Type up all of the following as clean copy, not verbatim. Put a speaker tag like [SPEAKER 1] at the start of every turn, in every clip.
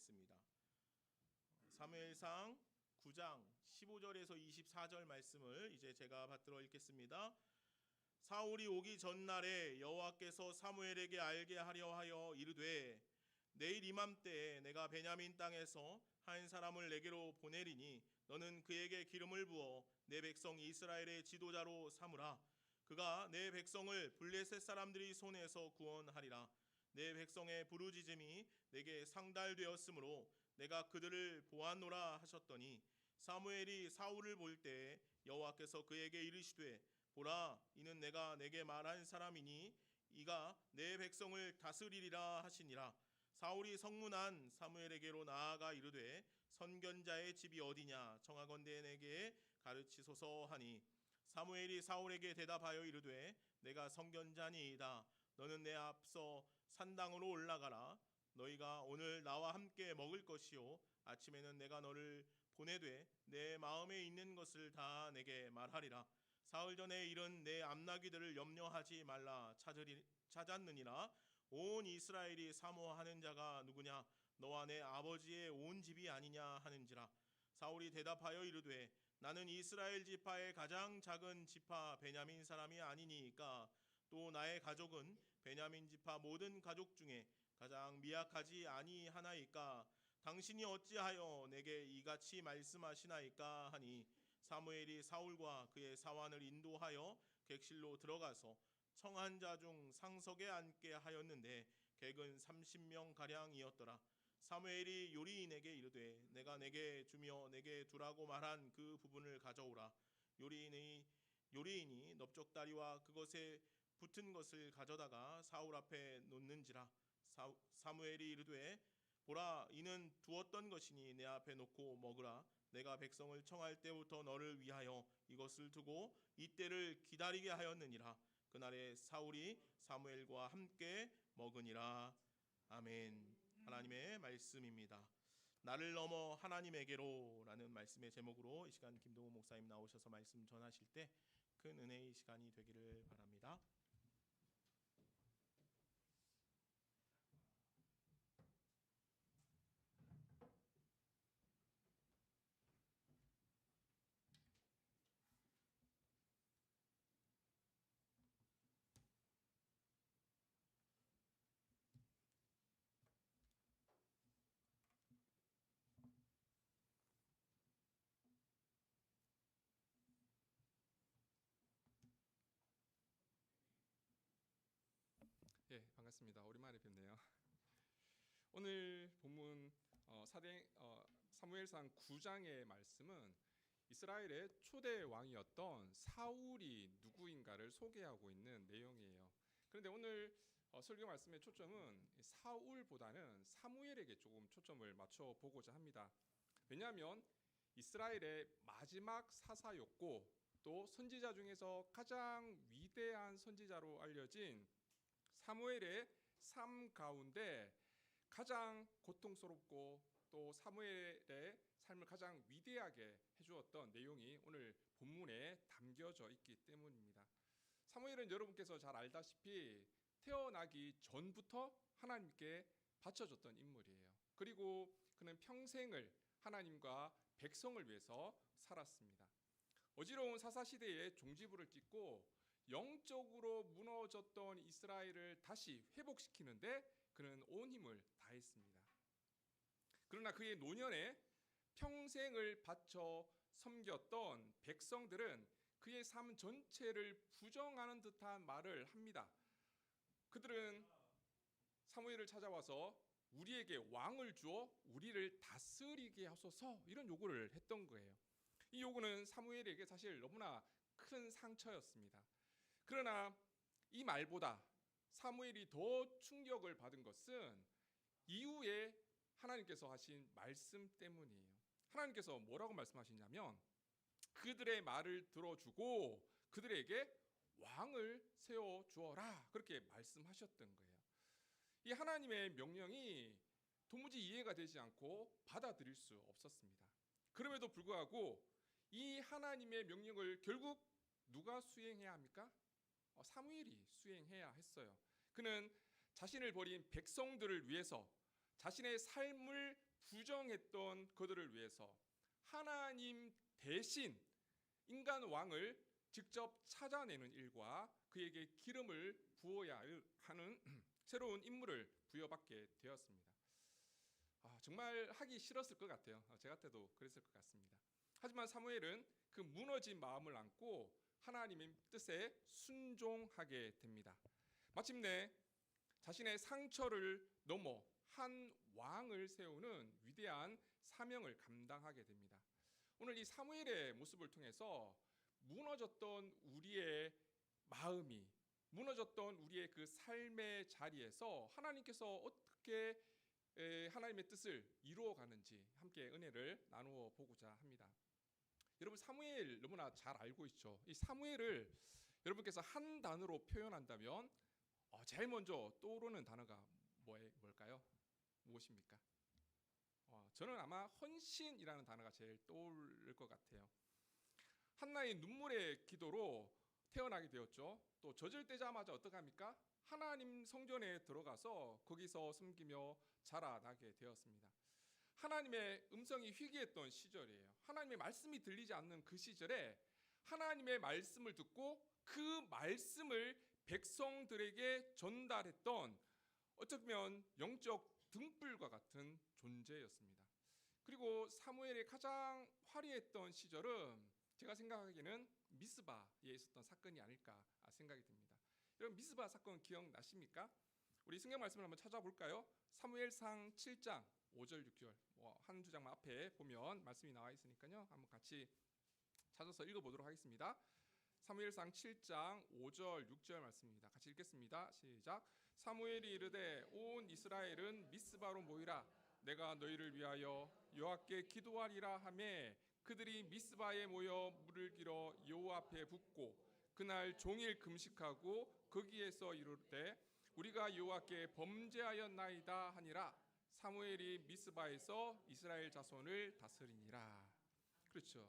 [SPEAKER 1] 하겠습니다. 사무엘상 9장 15절에서 24절 말씀을 이제 제가 받들어 읽겠습니다. 사울이 오기 전날에 여호와께서 사무엘에게 알게 하려 하여 이르되 내일 이맘때에 내가 베냐민 땅에서 한 사람을 내게로 보내리니 너는 그에게 기름을 부어 내 백성 이스라엘의 지도자로 삼으라. 그가 내 백성을 블레셋 사람들이 손에서 구원하리라. 내 백성의 부르짖음이 내게 상달되었으므로 내가 그들을 보았노라 하셨더니 사무엘이 사울을 볼 때에 여호와께서 그에게 이르시되 보라 이는 내가 내게 말한 사람이니 이가 내 백성을 다스리리라 하시니라. 사울이 성문한 사무엘에게로 나아가 이르되 선견자의 집이 어디냐 청하건대 내게 가르치소서 하니 사무엘이 사울에게 대답하여 이르되 내가 선견자니이다. 너는 내 앞서 산당으로 올라가라. 너희가 오늘 나와 함께 먹을 것이요 아침에는 내가 너를 보내되 내 마음에 있는 것을 다 내게 말하리라. 사흘 전에 이른 내 암나귀들을 염려하지 말라 찾았느니라. 온 이스라엘이 사모하는 자가 누구냐 너와 내 아버지의 온 집이 아니냐 하는지라. 사울이 대답하여 이르되 나는 이스라엘 지파의 가장 작은 지파 베냐민 사람이 아니니까 또 나의 가족은 베냐민 지파 모든 가족 중에 가장 미약하지 아니하나이까 당신이 어찌하여 내게 이같이 말씀하시나이까 하니 사무엘이 사울과 그의 사환을 인도하여 객실로 들어가서 청한 자 중 상석에 앉게 하였는데 객은 30명 가량이었더라. 사무엘이 요리인에게 이르되 내가 내게 주며 내게 두라고 말한 그 부분을 가져오라. 요리인이 넓적다리와 그것에 붙은 것을 가져다가 사울 앞에 놓는지라. 사무엘이 이르되 보라 이는 두었던 것이니 내 앞에 놓고 먹으라. 내가 백성을 청할 때부터 너를 위하여 이것을 두고 이때를 기다리게 하였느니라. 그날에 사울이 사무엘과 함께 먹으니라. 아멘. 하나님의 말씀입니다. 나를 넘어 하나님에게로 라는 말씀의 제목으로 이 시간 김동우 목사님 나오셔서 말씀 전하실 때 큰 은혜의 시간이 되기를 바랍니다.
[SPEAKER 2] 예, 반갑습니다. 오랜만에 뵙네요. 오늘 본문 사무엘상 9장의 말씀은 이스라엘의 초대 왕이었던 사울이 누구인가를 소개하고 있는 내용이에요. 그런데 오늘 설교 말씀의 초점은 사울보다는 사무엘에게 조금 초점을 맞춰 보고자 합니다. 왜냐하면 이스라엘의 마지막 사사였고 또 선지자 중에서 가장 위대한 선지자로 알려진 사무엘의 삶 가운데 가장 고통스럽고 또 사무엘의 삶을 가장 위대하게 해주었던 내용이 오늘 본문에 담겨져 있기 때문입니다. 사무엘은 여러분께서 잘 알다시피 태어나기 전부터 하나님께 바쳐졌던 인물이에요. 그리고 그는 평생을 하나님과 백성을 위해서 살았습니다. 어지러운 사사시대에 종지부를 찍고 영적으로 무너졌던 이스라엘을 다시 회복시키는데 그는 온 힘을 다했습니다. 그러나 그의 노년에 평생을 바쳐 섬겼던 백성들은 그의 삶 전체를 부정하는 듯한 말을 합니다. 그들은 사무엘을 찾아와서 우리에게 왕을 주어 우리를 다스리게 하소서 이런 요구를 했던 거예요. 이 요구는 사무엘에게 사실 너무나 큰 상처였습니다. 그러나 이 말보다 사무엘이 더 충격을 받은 것은 이후에 하나님께서 하신 말씀 때문이에요. 하나님께서 뭐라고 말씀하시냐면 그들의 말을 들어주고 그들에게 왕을 세워주어라 그렇게 말씀하셨던 거예요. 이 하나님의 명령이 도무지 이해가 되지 않고 받아들일 수 없었습니다. 그럼에도 불구하고 이 하나님의 명령을 결국 누가 수행해야 합니까? 사무엘이 수행해야 했어요. 그는 자신을 버린 백성들을 위해서 자신의 삶을 부정했던 그들을 위해서 하나님 대신 인간 왕을 직접 찾아내는 일과 그에게 기름을 부어야 하는 새로운 임무를 부여받게 되었습니다. 정말 하기 싫었을 것 같아요. 제 같아도 그랬을 것 같습니다. 하지만 사무엘은 그 무너진 마음을 안고 하나님의 뜻에 순종하게 됩니다. 마침내 자신의 상처를 넘어 한 왕을 세우는 위대한 사명을 감당하게 됩니다. 오늘 이 사무엘의 모습을 통해서 무너졌던 우리의 마음이, 무너졌던 우리의 그 삶의 자리에서 하나님께서 어떻게 하나님의 뜻을 이루어가는지 함께 은혜를 나누어 보고자 합니다. 여러분, 사무엘 너무나 잘 알고 있죠. 이 사무엘을 여러분께서 한 단어로 표현한다면 제일 먼저 떠오르는 단어가 뭘까요? 무엇입니까? 저는 아마 헌신이라는 단어가 제일 떠오를 것 같아요. 한나의 눈물의 기도로 태어나게 되었죠. 또 젖을 떼자마자 어떻게 합니까? 하나님 성전에 들어가서 거기서 숨기며 자라나게 되었습니다. 하나님의 음성이 희귀했던 시절이에요. 하나님의 말씀이 들리지 않는 그 시절에 하나님의 말씀을 듣고 그 말씀을 백성들에게 전달했던 어쩌면 영적 등불과 같은 존재였습니다. 그리고 사무엘의 가장 화려했던 시절은 제가 생각하기에는 미스바에 있었던 사건이 아닐까 생각이 듭니다. 여러분, 미스바 사건 기억나십니까? 우리 성경 말씀을 한번 찾아볼까요? 사무엘상 7장 5절 6절 한 두 장만 앞에 보면 말씀이 나와 있으니까요. 한번 같이 찾아서 읽어보도록 하겠습니다. 사무엘상 7장 5절 6절 말씀입니다. 같이 읽겠습니다. 시작. 사무엘이 이르되 온 이스라엘은 미스바로 모이라. 내가 너희를 위하여 여호와께 기도하리라 하매 그들이 미스바에 모여 물을 길어 여호와 앞에 붓고 그날 종일 금식하고 거기에서 이르되 우리가 여호와께 범죄하였나이다 하니라. 사무엘이 미스바에서 이스라엘 자손을 다스리니라. 그렇죠.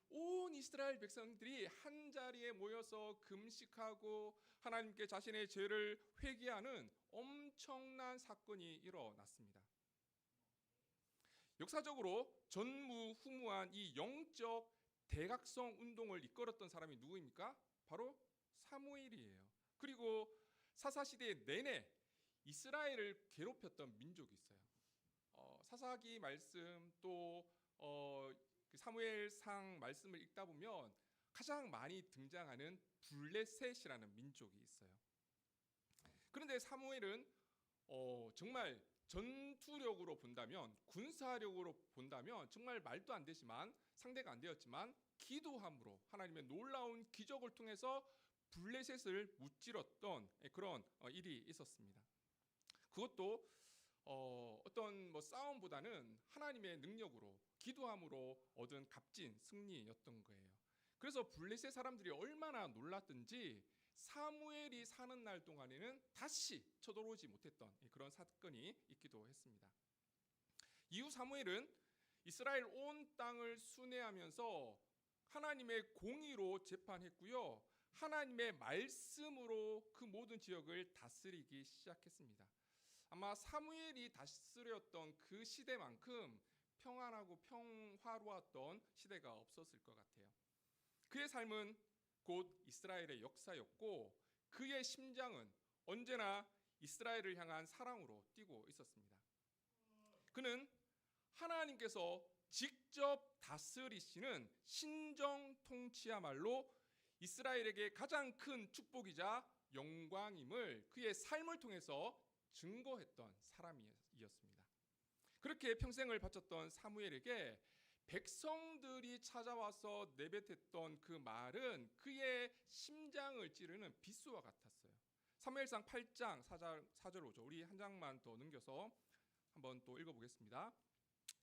[SPEAKER 2] 온 이스라엘 백성들이 한 자리에 모여서 금식하고 하나님께 자신의 죄를 회개하는 엄청난 사건이 일어났습니다. 역사적으로 전무후무한 이 영적 대각성 운동을 이끌었던 사람이 누구입니까? 바로 사무엘이에요. 그리고 사사시대 내내 이스라엘을 괴롭혔던 민족이 있어요. 사사기 말씀 또 사무엘상 말씀을 읽다 보면 가장 많이 등장하는 블레셋이라는 민족이 있어요. 그런데 사무엘은 정말 전투력으로 본다면, 군사력으로 본다면 정말 말도 안 되지만 상대가 안 되었지만 기도함으로 하나님의 놀라운 기적을 통해서 블레셋을 무찌렀던 그런 일이 있었습니다. 그것도 어떤 싸움보다는 하나님의 능력으로 기도함으로 얻은 값진 승리였던 거예요. 그래서 블레셋 사람들이 얼마나 놀랐든지 사무엘이 사는 날 동안에는 다시 쳐들어오지 못했던 그런 사건이 있기도 했습니다. 이후 사무엘은 이스라엘 온 땅을 순회하면서 하나님의 공의로 재판했고요. 하나님의 말씀으로 그 모든 지역을 다스리기 시작했습니다. 아마 사무엘이 다스렸던 그 시대만큼 평안하고 평화로웠던 시대가 없었을 것 같아요. 그의 삶은 곧 이스라엘의 역사였고 그의 심장은 언제나 이스라엘을 향한 사랑으로 뛰고 있었습니다. 그는 하나님께서 직접 다스리시는 신정 통치야말로 이스라엘에게 가장 큰 축복이자 영광임을 그의 삶을 통해서 증거했던 사람이었습니다. 그렇게 평생을 바쳤던 사무엘에게 백성들이 찾아와서 내뱉었던 그 말은 그의 심장을 찌르는 비수와 같았어요. 사무엘상 8장 4절 5절 우리 한 장만 더 넘겨서 한번 또 읽어보겠습니다.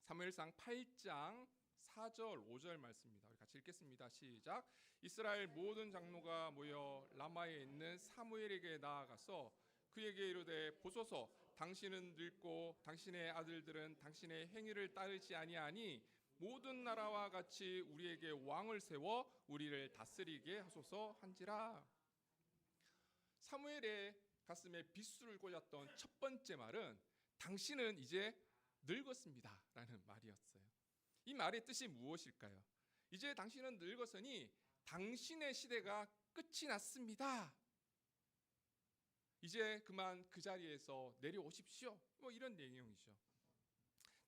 [SPEAKER 2] 사무엘상 8장 4절 5절 말씀입니다. 우리 같이 읽겠습니다. 시작. 이스라엘 모든 장로가 모여 라마에 있는 사무엘에게 나아가서 그에게 이르되 보소서 당신은 늙고 당신의 아들들은 당신의 행위를 따르지 아니하니 모든 나라와 같이 우리에게 왕을 세워 우리를 다스리게 하소서 한지라. 사무엘의 가슴에 빗줄을 꽂았던 첫 번째 말은 당신은 이제 늙었습니다 라는 말이었어요. 이 말의 뜻이 무엇일까요? 이제 당신은 늙었으니 당신의 시대가 끝이 났습니다. 이제 그만 그 자리에서 내려오십시오. 뭐 이런 내용이죠.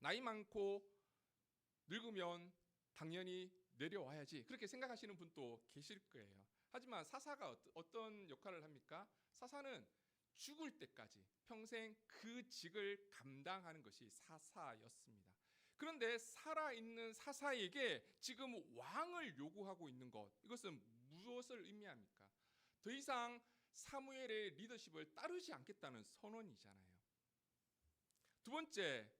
[SPEAKER 2] 나이 많고 늙으면 당연히 내려와야지, 그렇게 생각하시는 분도 계실 거예요. 하지만 사사가 어떤 역할을 합니까? 사사는 죽을 때까지 평생 그 직을 감당하는 것이 사사였습니다. 그런데 살아있는 사사에게 지금 왕을 요구하고 있는 것, 이것은 무엇을 의미합니까? 더 이상 사무엘의 리더십을 따르지 않겠다는 선언이잖아요. 두 번째,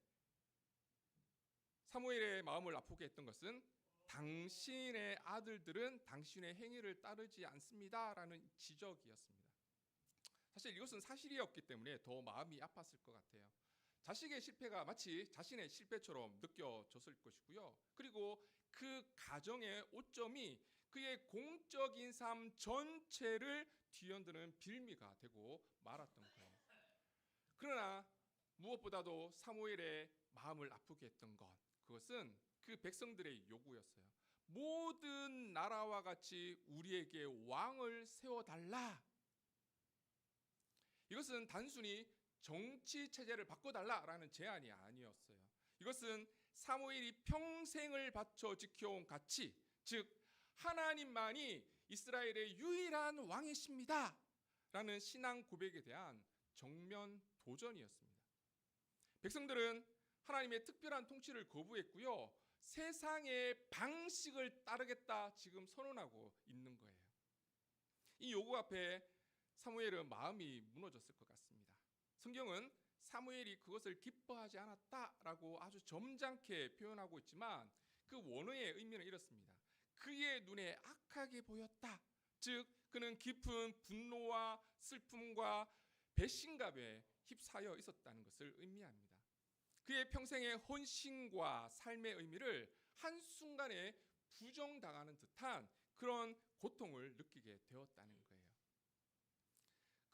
[SPEAKER 2] 사무엘의 마음을 아프게 했던 것은 당신의 아들들은 당신의 행위를 따르지 않습니다라는 지적이었습니다. 사실 이것은 사실이었기 때문에 더 마음이 아팠을 것 같아요. 자식의 실패가 마치 자신의 실패처럼 느껴졌을 것이고요. 그리고 그 가정의 오점이 그의 공적인 삶 전체를 뒤흔드는 빌미가 되고 말았던 거예요. 그러나 무엇보다도 사무엘의 마음을 아프게 했던 것, 그것은 그 백성들의 요구였어요. 모든 나라와 같이 우리에게 왕을 세워달라. 이것은 단순히 정치 체제를 바꿔달라라는 제안이 아니었어요. 이것은 사무엘이 평생을 바쳐 지켜온 가치, 즉 하나님만이 이스라엘의 유일한 왕이십니다 라는 신앙 고백에 대한 정면 도전이었습니다. 백성들은 하나님의 특별한 통치를 거부했고요, 세상의 방식을 따르겠다 지금 선언하고 있는 거예요. 이 요구 앞에 사무엘은 마음이 무너졌을 것 같습니다. 성경은 사무엘이 그것을 기뻐하지 않았다라고 아주 점잖게 표현하고 있지만 그 원어의 의미는 이렇습니다. 그의 눈에 악하게 보였다. 즉 그는 깊은 분노와 슬픔과 배신감에 휩싸여 있었다는 것을 의미합니다. 그의 평생의 헌신과 삶의 의미를 한순간에 부정당하는 듯한 그런 고통을 느끼게 되었다는 거예요.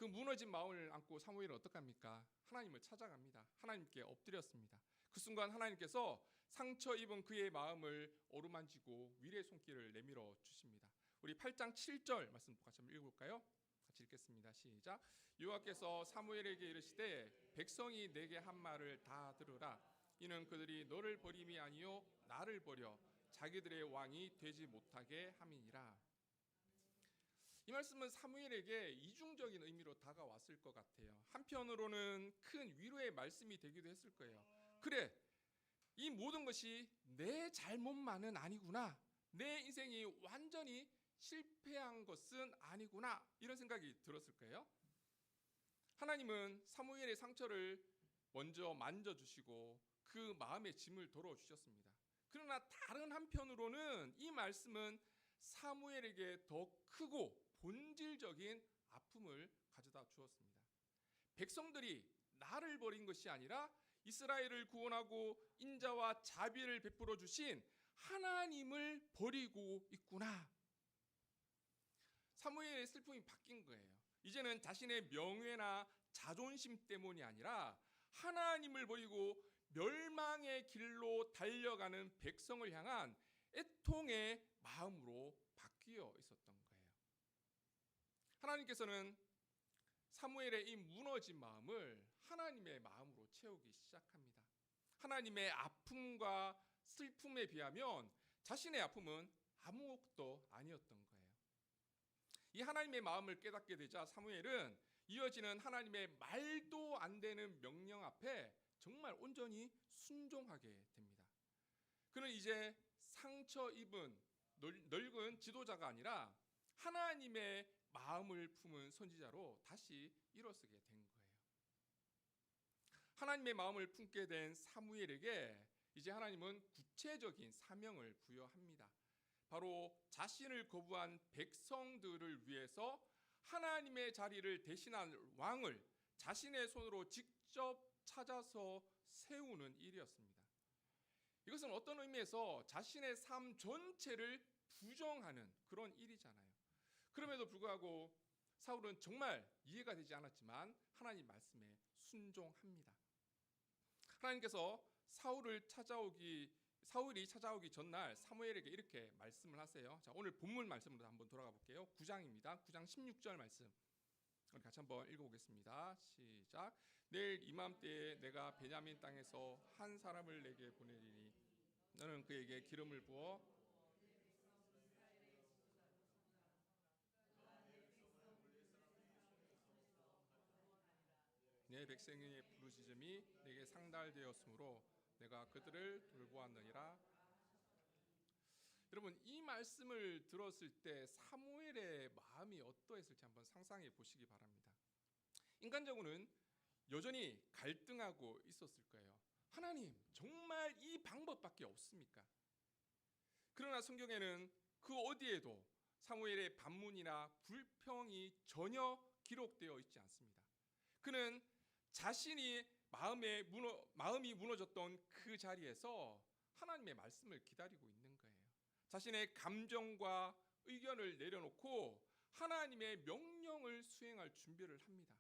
[SPEAKER 2] 그 무너진 마음을 안고 사무엘은 어떡합니까? 하나님을 찾아갑니다. 하나님께 엎드렸습니다. 그 순간 하나님께서 상처 입은 그의 마음을 어루만지고 위로의 손길을 내밀어 주십니다. 우리 8장 7절 말씀 같이 한번 읽어볼까요? 같이 읽겠습니다. 시작. 여호와께서 사무엘에게 이르시되 백성이 내게 한 말을 다 들으라. 이는 그들이 너를 버림이 아니요 나를 버려 자기들의 왕이 되지 못하게 함이니라. 이 말씀은 사무엘에게 이중적인 의미로 다가왔을 것 같아요. 한편으로는 큰 위로의 말씀이 되기도 했을 거예요. 그래, 이 모든 것이 내 잘못만은 아니구나. 내 인생이 완전히 실패한 것은 아니구나. 이런 생각이 들었을 거예요. 하나님은 사무엘의 상처를 먼저 만져주시고 그 마음의 짐을 덜어주셨습니다. 그러나 다른 한편으로는 이 말씀은 사무엘에게 더 크고 본질적인 아픔을 가져다 주었습니다. 백성들이 나를 버린 것이 아니라 이스라엘을 구원하고 인자와 자비를 베풀어 주신 하나님을 버리고 있구나. 사무엘의 슬픔이 바뀐 거예요. 이제는 자신의 명예나 자존심 때문이 아니라 하나님을 버리고 멸망의 길로 달려가는 백성을 향한 애통의 마음으로 바뀌어 있었던 거예요. 하나님께서는 사무엘의 이 무너진 마음을 하나님의 마음으로 채우기 시작합니다. 하나님의 아픔과 슬픔에 비하면 자신의 아픔은 아무것도 아니었던 거예요. 이 하나님의 마음을 깨닫게 되자 사무엘은 이어지는 하나님의 말도 안 되는 명령 앞에 정말 온전히 순종하게 됩니다. 그는 이제 상처 입은 늙은 지도자가 아니라 하나님의 마음을 품은 선지자로 다시 일어서게 된 거예요. 하나님의 마음을 품게 된 사무엘에게 이제 하나님은 구체적인 사명을 부여합니다. 바로 자신을 거부한 백성들을 위해서 하나님의 자리를 대신한 왕을 자신의 손으로 직접 찾아서 세우는 일이었습니다. 이것은 어떤 의미에서 자신의 삶 전체를 부정하는 그런 일이잖아요. 그럼에도 불구하고 사울은 정말 이해가 되지 않았지만 하나님 말씀에 순종합니다. 하나님께서 사울이 찾아오기 전날 사무엘에게 이렇게 말씀을 하세요. 자, 오늘 본문 말씀으로 한번 돌아가 볼게요. 9장입니다. 9장 16절 말씀. 우리 같이 한번 읽어보겠습니다. 시작. 내일 이맘때에 내가 베냐민 땅에서 한 사람을 내게 보내리니 너는 그에게 기름을 부어 내 백성의 부르짖음이 내게 상달되었으므로 내가 그들을 돌보았느니라. 여러분, 이 말씀을 들었을 때 사무엘의 마음이 어떠했을지 한번 상상해 보시기 바랍니다. 인간적으로는 여전히 갈등하고 있었을 거예요. 하나님, 정말 이 방법밖에 없습니까? 그러나 성경에는 그 어디에도 사무엘의 반문이나 불평이 전혀 기록되어 있지 않습니다. 그는 자신이 마음이 무너졌던 그 자리에서 하나님의 말씀을 기다리고 있는 거예요. 자신의 감정과 의견을 내려놓고 하나님의 명령을 수행할 준비를 합니다.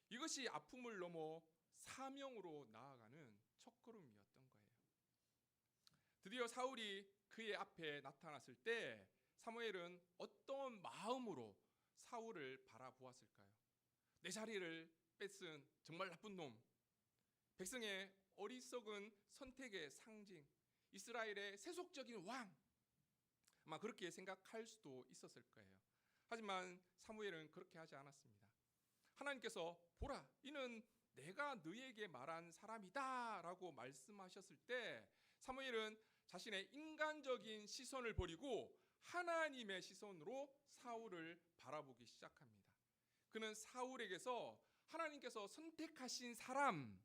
[SPEAKER 2] 이것이 아픔을 넘어 사명으로 나아가는 첫걸음이었던 거예요. 드디어 사울이 그의 앞에 나타났을 때 사무엘은 어떤 마음으로 사울을 바라보았을까요? 내 자리를 뺏은 정말 나쁜 놈, 백성의 어리석은 선택의 상징, 이스라엘의 세속적인 왕, 아마 그렇게 생각할 수도 있었을 거예요. 하지만 사무엘은 그렇게 하지 않았습니다. 하나님께서 보라, 이는 내가 너에게 말한 사람이다 라고 말씀하셨을 때 사무엘은 자신의 인간적인 시선을 버리고 하나님의 시선으로 사울을 바라보기 시작합니다. 그는 사울에게서 하나님께서 선택하신 사람,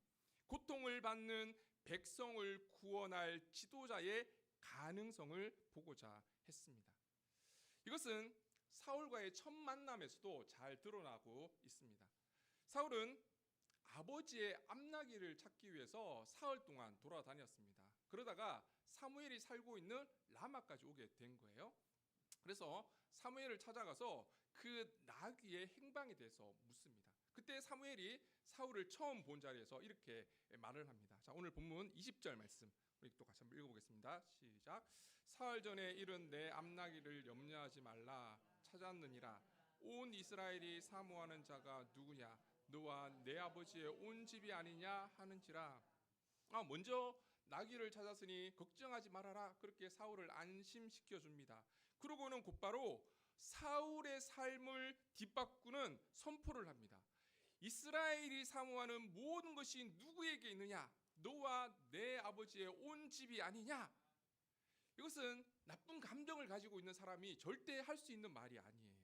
[SPEAKER 2] 고통을 받는 백성을 구원할 지도자의 가능성을 보고자 했습니다. 이것은 사울과의 첫 만남에서도 잘 드러나고 있습니다. 사울은 아버지의 암나기를 찾기 위해서 사흘 동안 돌아다녔습니다. 그러다가 사무엘이 살고 있는 라마까지 오게 된 거예요. 그래서 사무엘을 찾아가서 그 나귀의 행방에 대해서 묻습니다. 그때 사무엘이 사울을 처음 본 자리에서 이렇게 말을 합니다. 자, 오늘 본문 20절 말씀 우리 또 같이 한번 읽어보겠습니다. 시작. 사흘 전에 이른 내 암나기를 염려하지 말라. 찾았느니라. 온 이스라엘이 사모하는 자가 누구냐? 너와 내 아버지의 온 집이 아니냐 하는지라. 먼저 나귀를 찾았으니 걱정하지 말아라. 그렇게 사울을 안심시켜 줍니다. 그러고는 곧바로 사울의 삶을 뒷바꾸는 선포를 합니다. 이스라엘이 사모하는 모든 것이 누구에게 있느냐? 너와 내 아버지의 온 집이 아니냐? 이것은 나쁜 감정을 가지고 있는 사람이 절대 할 수 있는 말이 아니에요.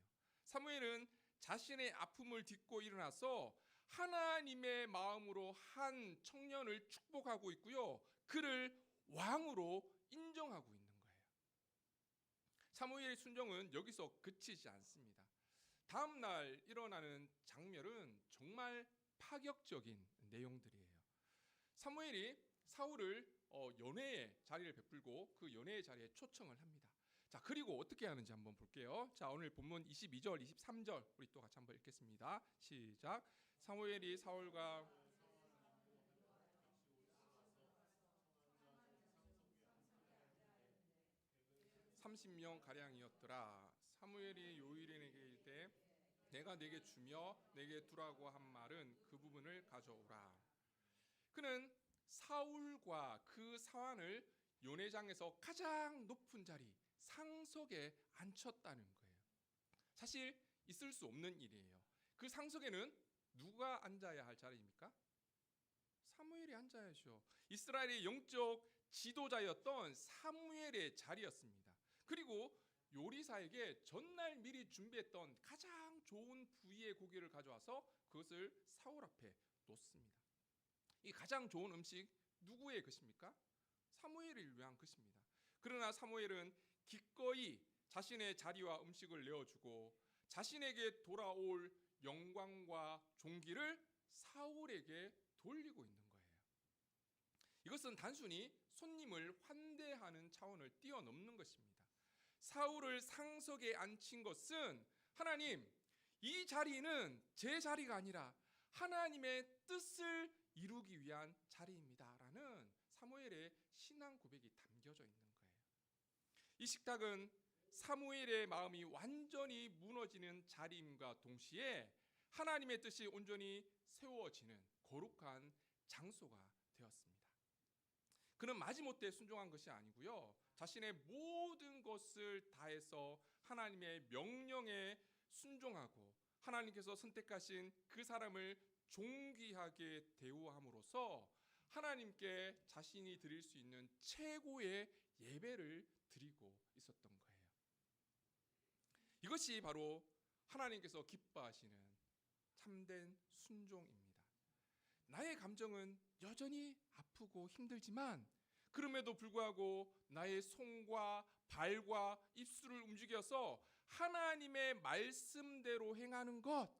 [SPEAKER 2] 사무엘은 자신의 아픔을 딛고 일어나서 하나님의 마음으로 한 청년을 축복하고 있고요. 그를 왕으로 인정하고 있는 거예요. 사무엘의 순종은 여기서 그치지 않습니다. 다음 날 일어나는 장면은 정말 파격적인 내용들이에요. 사무엘이 사울을 연회의 자리를 베풀고 그 연회의 자리에 초청을 합니다. 자, 그리고 어떻게 하는지 한번 볼게요. 자, 오늘 본문 22절, 23절 우리 또 같이 한번 읽겠습니다. 시작. 사무엘이 사울과 30명 가량이었더라. 사무엘이 요일에게 이르되 내가 내게 주며 내게 두라고 한 말은 그 부분을 가져오라. 그는 사울과 그 사환을 연회장에서 가장 높은 자리 상석에 앉혔다는 거예요. 사실 있을 수 없는 일이에요. 그 상석에는 누가 앉아야 할 자리입니까? 사무엘이 앉아야죠. 이스라엘의 영적 지도자였던 사무엘의 자리였습니다. 그리고 요리사에게 전날 미리 준비했던 가장 좋은 부위의 고기를 가져와서 그것을 사울 앞에 놓습니다. 이 가장 좋은 음식 누구의 것입니까? 사무엘을 위한 것입니다. 그러나 사무엘은 기꺼이 자신의 자리와 음식을 내어주고 자신에게 돌아올 영광과 존귀를 사울에게 돌리고 있는 거예요. 이것은 단순히 손님을 환대하는 차원을 뛰어넘는 것입니다. 사울을 상석에 앉힌 것은 하나님, 이 자리는 제 자리가 아니라 하나님의 뜻을 이루기 위한 자리입니다 사무엘의 신앙 고백이 담겨져 있는 거예요. 이 식탁은 사무엘의 마음이 완전히 무너지는 자리임과 동시에 하나님의 뜻이 온전히 세워지는 거룩한 장소가 되었습니다. 그는 마지못해 순종한 것이 아니고요, 자신의 모든 것을 다해서 하나님의 명령에 순종하고 하나님께서 선택하신 그 사람을 존귀하게 대우함으로써 하나님께 자신이 드릴 수 있는 최고의 예배를 드리고 있었던 거예요. 이것이 바로 하나님께서 기뻐하시는 참된 순종입니다. 나의 감정은 여전히 아프고 힘들지만 그럼에도 불구하고 나의 손과 발과 입술을 움직여서 하나님의 말씀대로 행하는 것,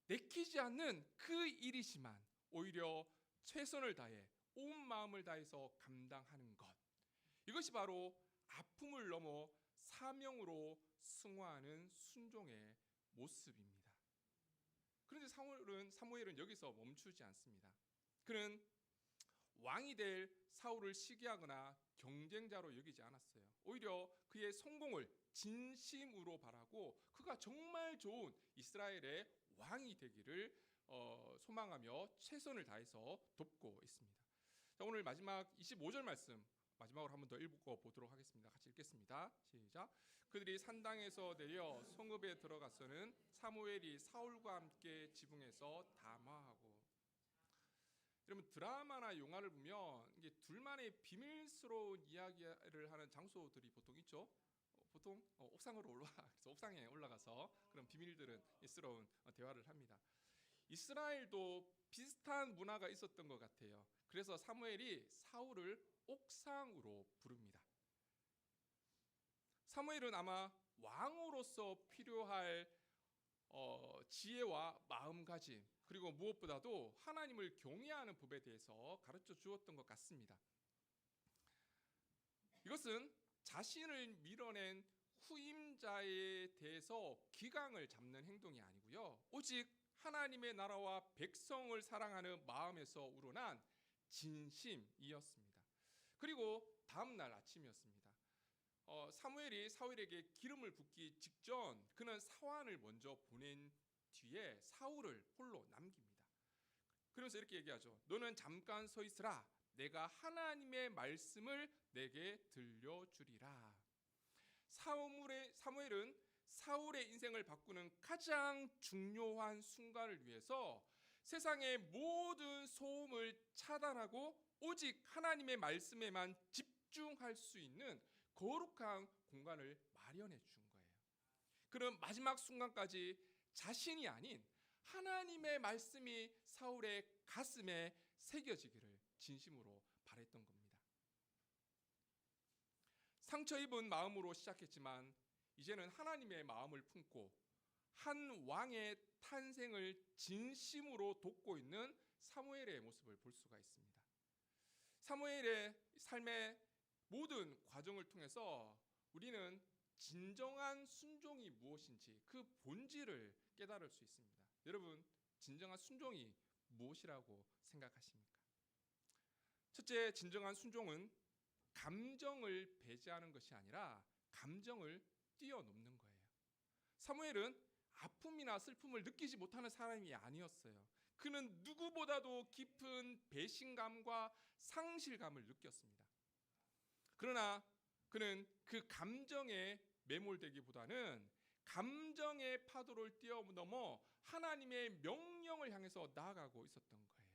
[SPEAKER 2] 내키지 않는 그 일이지만 오히려 최선을 다해 온 마음을 다해서 감당하는 것, 이것이 바로 아픔을 넘어 사명으로 승화하는 순종의 모습입니다. 그런데 사무엘은 여기서 멈추지 않습니다. 그는 왕이 될 사울을 시기하거나 경쟁자로 여기지 않았어요. 오히려 그의 성공을 진심으로 바라고 그가 정말 좋은 이스라엘의 왕이 되기를 소망하며 최선을 다해서 돕고 있습니다. 자, 오늘 마지막 25절 말씀 마지막으로 한 번 더 읽어보도록 하겠습니다. 같이 읽겠습니다. 시작. 그들이 산당에서 내려 성읍에 들어가서는 사무엘이 사울과 함께 지붕에서 담화하고. 여러분, 드라마나 영화를 보면 이게 둘만의 비밀스러운 이야기를 하는 장소들이 보통 있죠. 보통 그래서 옥상에 올라가서 그런 비밀들은 스러운 대화를 합니다. 이스라엘도 비슷한 문화가 있었던 것 같아요. 그래서 사무엘이 사울을 옥상으로 부릅니다. 사무엘은 아마 왕으로서 필요할 지혜와 마음가짐, 그리고 무엇보다도 하나님을 경외하는 법에 대해서 가르쳐 주었던 것 같습니다. 이것은 자신을 밀어낸 후임자에 대해서 기강을 잡는 행동이 아니고요, 오직 하나님의 나라와 백성을 사랑하는 마음에서 우러난 진심이었습니다. 그리고 다음 날 아침이었습니다. 사무엘이 사울에게 기름을 붓기 직전 그는 사환을 먼저 보낸 뒤에 사울을 홀로 남깁니다. 그러면서 이렇게 얘기하죠. 너는 잠깐 서 있으라. 내가 하나님의 말씀을 내게 들려주리라. 사무엘은 사울의 인생을 바꾸는 가장 중요한 순간을 위해서 세상의 모든 소음을 차단하고 오직 하나님의 말씀에만 집중할 수 있는 거룩한 공간을 마련해 준 거예요. 그는 마지막 순간까지 자신이 아닌 하나님의 말씀이 사울의 가슴에 새겨지기를 진심으로 바랬던 겁니다. 상처 입은 마음으로 시작했지만 이제는 하나님의 마음을 품고 한 왕의 탄생을 진심으로 돕고 있는 사무엘의 모습을 볼 수가 있습니다. 사무엘의 삶의 모든 과정을 통해서 우리는 진정한 순종이 무엇인지 그 본질을 깨달을 수 있습니다. 여러분, 진정한 순종이 무엇이라고 생각하십니까? 첫째, 진정한 순종은 감정을 배제하는 것이 아니라 감정을 뛰어넘는 거예요. 사무엘은 아픔이나 슬픔을 느끼지 못하는 사람이 아니었어요. 그는 누구보다도 깊은 배신감과 상실감을 느꼈습니다. 그러나 그는 그 감정에 매몰되기보다는 감정의 파도를 뛰어넘어 하나님의 명령을 향해서 나아가고 있었던 거예요.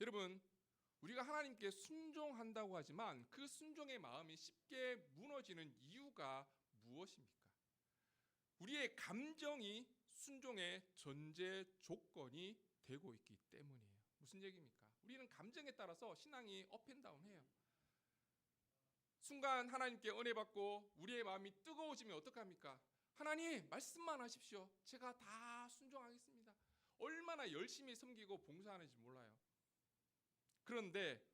[SPEAKER 2] 여러분, 우리가 하나님께 순종한다고 하지만 그 순종의 마음이 쉽게 무너지는 이유가 무엇입니까? 우리의 감정이 순종의 전제 조건이 되고 있기 때문이에요. 무슨 얘기입니까? 우리는 감정에 따라서 신앙이 업앤다운해요. 순간 하나님께 은혜 받고 우리의 마음이 뜨거워지면 어떡합니까? 하나님, 말씀만 하십시오. 제가 다 순종하겠습니다. 얼마나 열심히 섬기고 봉사하는지 몰라요. 그런데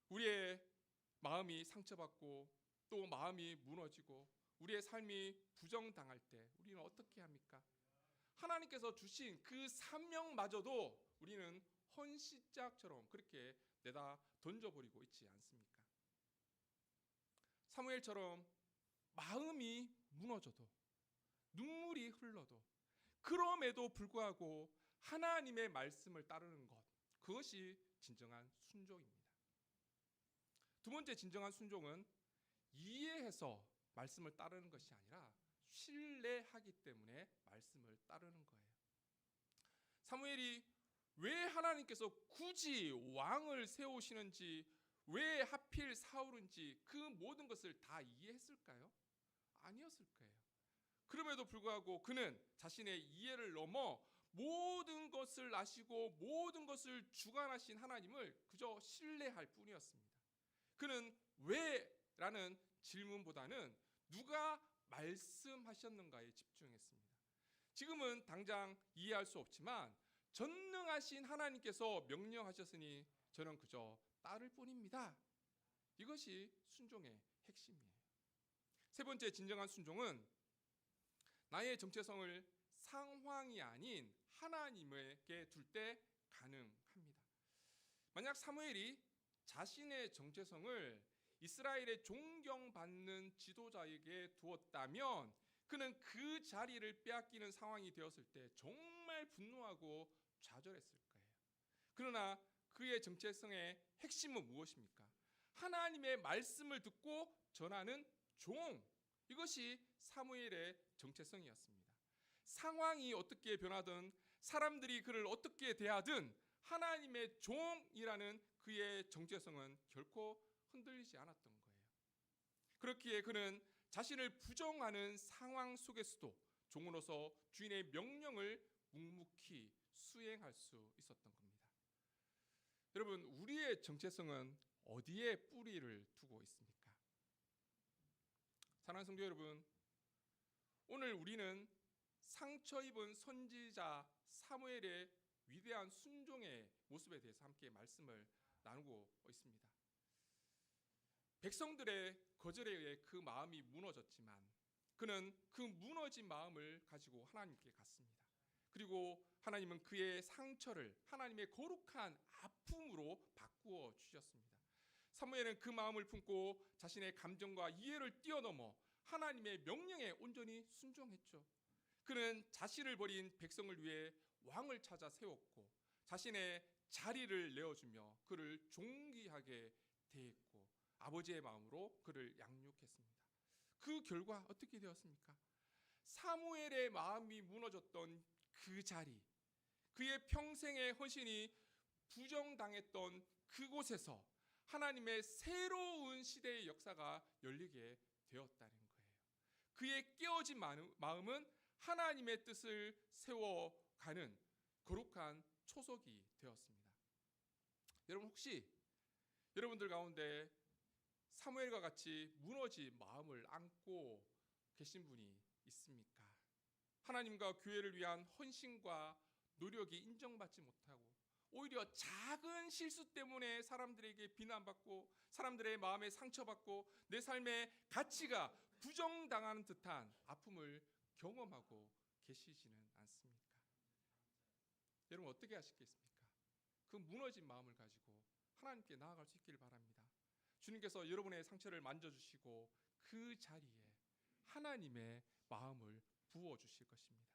[SPEAKER 2] 우리의 마음이 상처받고 또 마음이 무너지고 우리의 삶이 부정당할 때 우리는 어떻게 합니까? 하나님께서 주신 그 사명마저도 우리는 헌시짝처럼 그렇게 내다 던져버리고 있지 않습니까? 사무엘처럼 마음이 무너져도 눈물이 흘러도 그럼에도 불구하고 하나님의 말씀을 따르는 것, 그것이 진정한 순종입니다. 두 번째 진정한 순종은 이해해서 말씀을 따르는 것이 아니라 신뢰하기 때문에 말씀을 따르는 거예요. 사무엘이 왜 하나님께서 굳이 왕을 세우시는지, 왜 하필 사울인지 그 모든 것을 다 이해했을까요? 아니었을 거예요. 그럼에도 불구하고 그는 자신의 이해를 넘어 모든 것을 아시고 모든 것을 주관하신 하나님을 그저 신뢰할 뿐이었습니다. 그는 왜? 라는 질문보다는 누가 말씀하셨는가에 집중했습니다. 지금은 당장 이해할 수 없지만 전능하신 하나님께서 명령하셨으니 저는 그저 따를 뿐입니다. 이것이 순종의 핵심이에요. 세 번째 진정한 순종은 나의 정체성을 상황이 아닌 하나님에게 둘 때 가능합니다. 만약 사무엘이 자신의 정체성을 이스라엘의 존경받는 지도자에게 두었다면 그는 그 자리를 빼앗기는 상황이 되었을 때 정말 분노하고 좌절했을 거예요. 그러나 그의 정체성의 핵심은 무엇입니까? 하나님의 말씀을 듣고 전하는 종, 이것이 사무엘의 정체성이었습니다. 상황이 어떻게 변하든 사람들이 그를 어떻게 대하든 하나님의 종이라는 그의 정체성은 결코 흔들리지 않았던 거예요. 그렇기에 그는 자신을 부정하는 상황 속에서도 종으로서 주인의 명령을 묵묵히 수행할 수 있었던 겁니다. 여러분, 우리의 정체성은 어디에 뿌리를 두고 있습니까? 사랑하는 성도 여러분, 오늘 우리는 상처 입은 선지자 사무엘의 위대한 순종의 모습에 대해서 함께 말씀을 나누고 있습니다. 백성들의 거절에 의해 그 마음이 무너졌지만 그는 그 무너진 마음을 가지고 하나님께 갔습니다. 그리고 하나님은 그의 상처를 하나님의 거룩한 아픔으로 바꾸어 주셨습니다. 사무엘은 그 마음을 품고 자신의 감정과 이해를 뛰어넘어 하나님의 명령에 온전히 순종했죠. 그는 자신을 버린 백성을 위해 왕을 찾아 세웠고 자신의 자리를 내어주며 그를 존귀하게 대했고 아버지의 마음으로 그를 양육했습니다. 그 결과 어떻게 되었습니까? 사무엘의 마음이 무너졌던 그 자리, 그의 평생의 헌신이 부정당했던 그곳에서 하나님의 새로운 시대의 역사가 열리게 되었다는 거예요. 그의 깨어진 마음은 하나님의 뜻을 세워가는 거룩한 초석이 되었습니다. 여러분, 혹시 여러분들 가운데 사무엘과 같이 무너진 마음을 안고 계신 분이 있습니까? 하나님과 교회를 위한 헌신과 노력이 인정받지 못하고 오히려 작은 실수 때문에 사람들에게 비난받고 사람들의 마음에 상처받고 내 삶의 가치가 부정당하는 듯한 아픔을 경험하고 계시지는 않습니까? 여러분, 어떻게 하시겠습니까? 그 무너진 마음을 가지고 하나님께 나아갈 수 있기를 바랍니다. 주님께서 여러분의 상처를 만져주시고 그 자리에 하나님의 마음을 부어주실 것입니다.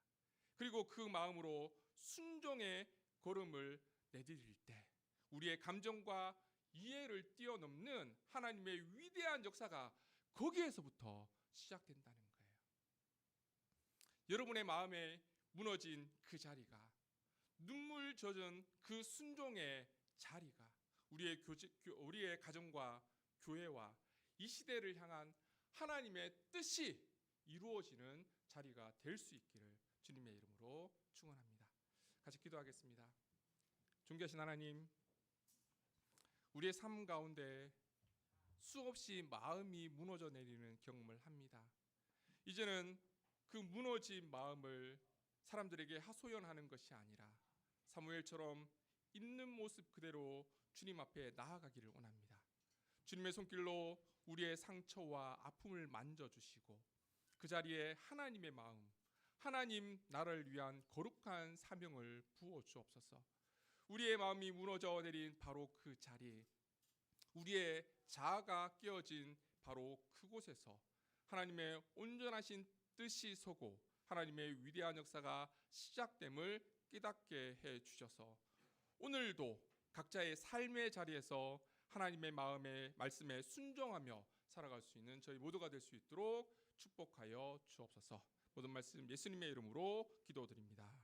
[SPEAKER 2] 그리고 그 마음으로 순종의 걸음을 내디딜 때 우리의 감정과 이해를 뛰어넘는 하나님의 위대한 역사가 거기에서부터 시작된다는 거예요. 여러분의 마음에 무너진 그 자리가, 눈물 젖은 그 순종의 자리가 우리의 가정과 교회와 이 시대를 향한 하나님의 뜻이 이루어지는 자리가 될 수 있기를 주님의 이름으로 축원합니다. 같이 기도하겠습니다. 존귀하신 하나님, 우리의 삶 가운데 수없이 마음이 무너져 내리는 경험을 합니다. 이제는 그 무너진 마음을 사람들에게 하소연하는 것이 아니라 사무엘처럼 있는 모습 그대로 주님 앞에 나아가기를 원합니다. 주님의 손길로 우리의 상처와 아픔을 만져주시고 그 자리에 하나님의 마음, 하나님 나라를 위한 거룩한 사명을 부어 주옵소서. 우리의 마음이 무너져 내린 바로 그 자리, 우리의 자아가 깨어진 바로 그곳에서 하나님의 온전하신 뜻이 서고 하나님의 위대한 역사가 시작됨을 깨닫게 해 주셔서 오늘도 각자의 삶의 자리에서 하나님의 마음의 말씀에 순종하며 살아갈 수 있는 저희 모두가 될 수 있도록 축복하여 주옵소서. 모든 말씀 예수님의 이름으로 기도드립니다.